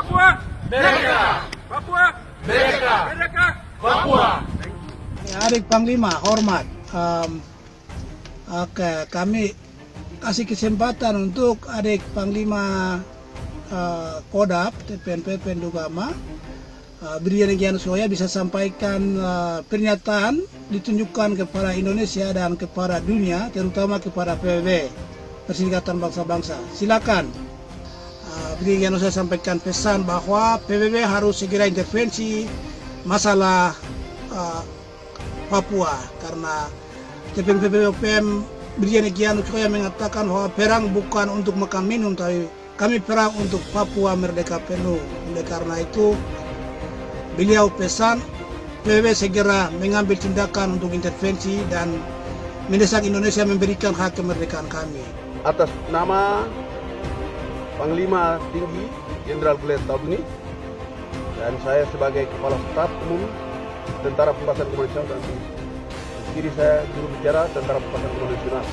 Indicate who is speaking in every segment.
Speaker 1: Papua Merdeka. Papua Merdeka. Merdeka Papua.
Speaker 2: Adik Panglima, hormat. Kami kasih kesempatan untuk adik Panglima Kodap, TPNP Pendugama, Brigjen Egyanus Suwoya bisa sampaikan pernyataan ditunjukkan kepada Indonesia dan kepada dunia, terutama kepada PBB, Perserikatan Bangsa-Bangsa. Silakan Brigjen Egyanus Suwoya sampaikan pesan bahwa PBB harus segera intervensi masalah Papua, karena TPNP UPM Brigjen Egyanus Suwoya mengatakan bahwa perang bukan untuk makan minum, tapi kami perang untuk Papua merdeka penuh. Oleh karena itu beliau pesan PBB segera mengambil tindakan untuk intervensi dan mendesak Indonesia memberikan hak kemerdekaan kami.
Speaker 3: Atas nama Panglima Tinggi Jenderal Guled Taubini dan saya sebagai Kepala Staf Umum Tentara Pembebasan Komunis Nasional dan kiri saya juru bicara Tentara Pembebasan Komunis Nasional.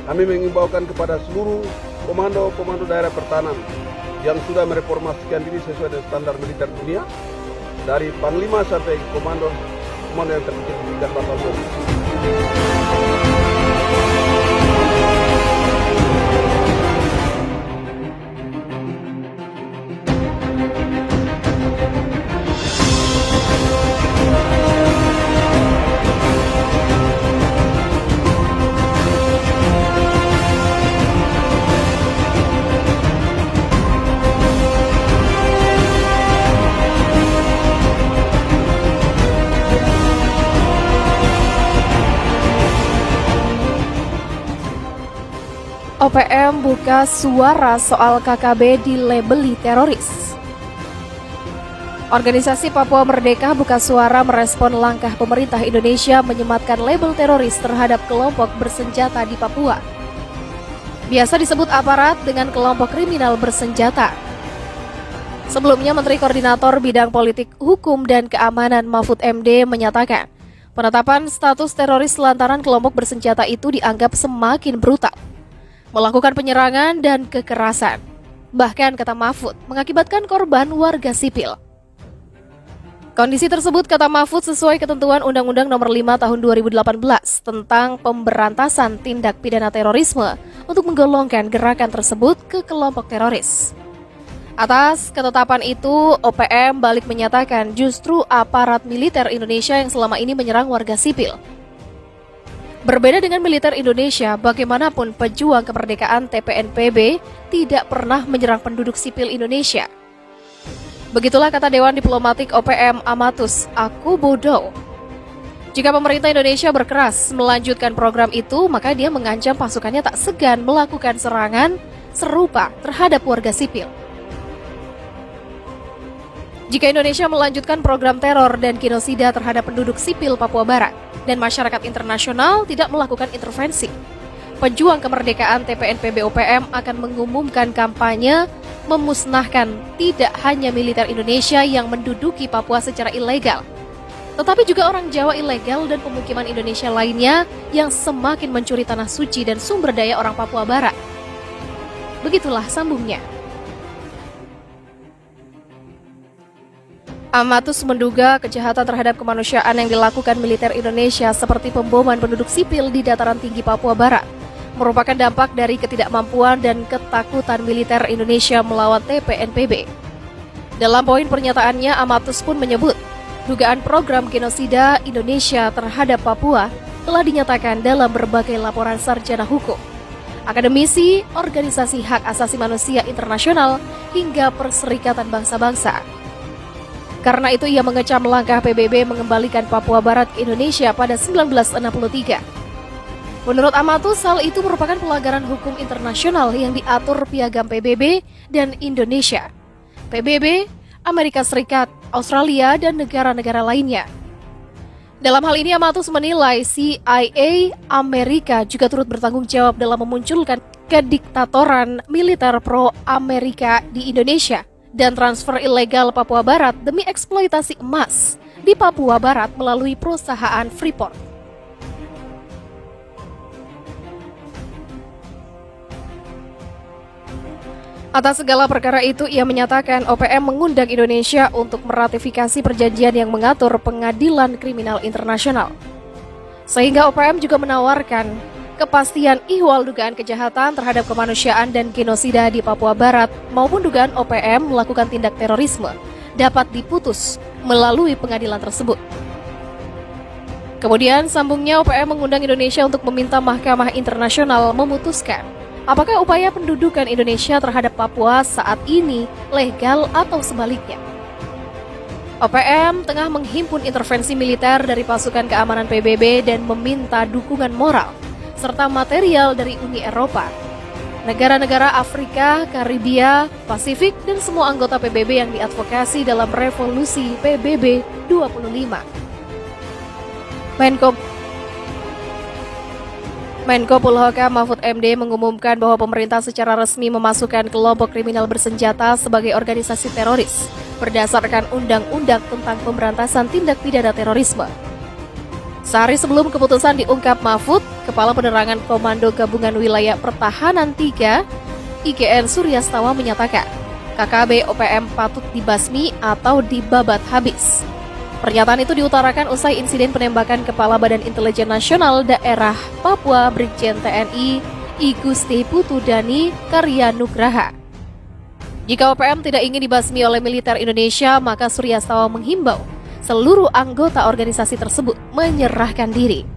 Speaker 3: Kami mengimbaukan kepada seluruh komando daerah pertahanan yang sudah mereformasikan diri sesuai dengan standar militer dunia, dari Panglima sampai komando yang terkecil di tingkat batalion.
Speaker 4: OPM buka suara soal KKB dilabeli teroris. Organisasi Papua Merdeka buka suara merespon langkah pemerintah Indonesia menyematkan label teroris terhadap kelompok bersenjata di Papua. Biasa disebut aparat dengan kelompok kriminal bersenjata. Sebelumnya Menteri Koordinator Bidang Politik, Hukum, dan Keamanan Mahfud MD menyatakan penetapan status teroris lantaran kelompok bersenjata itu dianggap semakin brutal, melakukan penyerangan dan kekerasan. Bahkan, kata Mahfud, mengakibatkan korban warga sipil. Kondisi tersebut, kata Mahfud, sesuai ketentuan Undang-Undang Nomor 5 Tahun 2018 tentang pemberantasan tindak pidana terorisme untuk menggolongkan gerakan tersebut ke kelompok teroris. Atas ketetapan itu, OPM balik menyatakan justru aparat militer Indonesia yang selama ini menyerang warga sipil. Berbeda dengan militer Indonesia, bagaimanapun pejuang kemerdekaan TPNPB tidak pernah menyerang penduduk sipil Indonesia. Begitulah kata Dewan Diplomatik OPM Amatus Akubodo. Jika pemerintah Indonesia berkeras melanjutkan program itu, maka dia mengancam pasukannya tak segan melakukan serangan serupa terhadap warga sipil. Jika Indonesia melanjutkan program teror dan genosida terhadap penduduk sipil Papua Barat dan masyarakat internasional tidak melakukan intervensi, pejuang kemerdekaan TPNPB OPM akan mengumumkan kampanye memusnahkan tidak hanya militer Indonesia yang menduduki Papua secara ilegal, tetapi juga orang Jawa ilegal dan pemukiman Indonesia lainnya yang semakin mencuri tanah suci dan sumber daya orang Papua Barat. Begitulah sambungnya. Amatus menduga kejahatan terhadap kemanusiaan yang dilakukan militer Indonesia seperti pemboman penduduk sipil di dataran tinggi Papua Barat merupakan dampak dari ketidakmampuan dan ketakutan militer Indonesia melawan TPNPB. Dalam poin pernyataannya, Amatus pun menyebut dugaan program genosida Indonesia terhadap Papua telah dinyatakan dalam berbagai laporan sarjana hukum, akademisi, organisasi hak asasi manusia internasional, hingga Perserikatan Bangsa-Bangsa. Karena itu ia mengecam langkah PBB mengembalikan Papua Barat ke Indonesia pada 1963. Menurut Amatus, hal itu merupakan pelanggaran hukum internasional yang diatur Piagam PBB dan Indonesia, PBB, Amerika Serikat, Australia, dan negara-negara lainnya. Dalam hal ini, Amatus menilai CIA Amerika juga turut bertanggung jawab dalam memunculkan kediktatoran militer pro-Amerika di Indonesia dan transfer ilegal Papua Barat demi eksploitasi emas di Papua Barat melalui perusahaan Freeport. Atas segala perkara itu, ia menyatakan OPM mengundang Indonesia untuk meratifikasi perjanjian yang mengatur pengadilan kriminal internasional. Sehingga OPM juga menawarkan kepastian ihwal dugaan kejahatan terhadap kemanusiaan dan genosida di Papua Barat maupun dugaan OPM melakukan tindak terorisme dapat diputus melalui pengadilan tersebut. Kemudian sambungnya, OPM mengundang Indonesia untuk meminta Mahkamah Internasional memutuskan apakah upaya pendudukan Indonesia terhadap Papua saat ini legal atau sebaliknya. OPM tengah menghimpun intervensi militer dari pasukan keamanan PBB dan meminta dukungan moral serta material dari Uni Eropa, negara-negara Afrika, Karibia, Pasifik, dan semua anggota PBB yang diadvokasi dalam revolusi PBB 25. Menko Polhukam Mahfud MD mengumumkan bahwa pemerintah secara resmi memasukkan kelompok kriminal bersenjata sebagai organisasi teroris berdasarkan Undang-Undang tentang Pemberantasan Tindak Pidana Terorisme. Sehari sebelum keputusan diungkap Mahfud, Kepala Penerangan Komando Gabungan Wilayah Pertahanan 3, IGN Suryastawa menyatakan, KKB OPM patut dibasmi atau dibabat habis. Pernyataan itu diutarakan usai insiden penembakan Kepala Badan Intelijen Nasional Daerah Papua Brigjen TNI I Gusti Putu Dani Karya Nugraha. Jika OPM tidak ingin dibasmi oleh militer Indonesia, maka Suryastawa menghimbau seluruh anggota organisasi tersebut menyerahkan diri.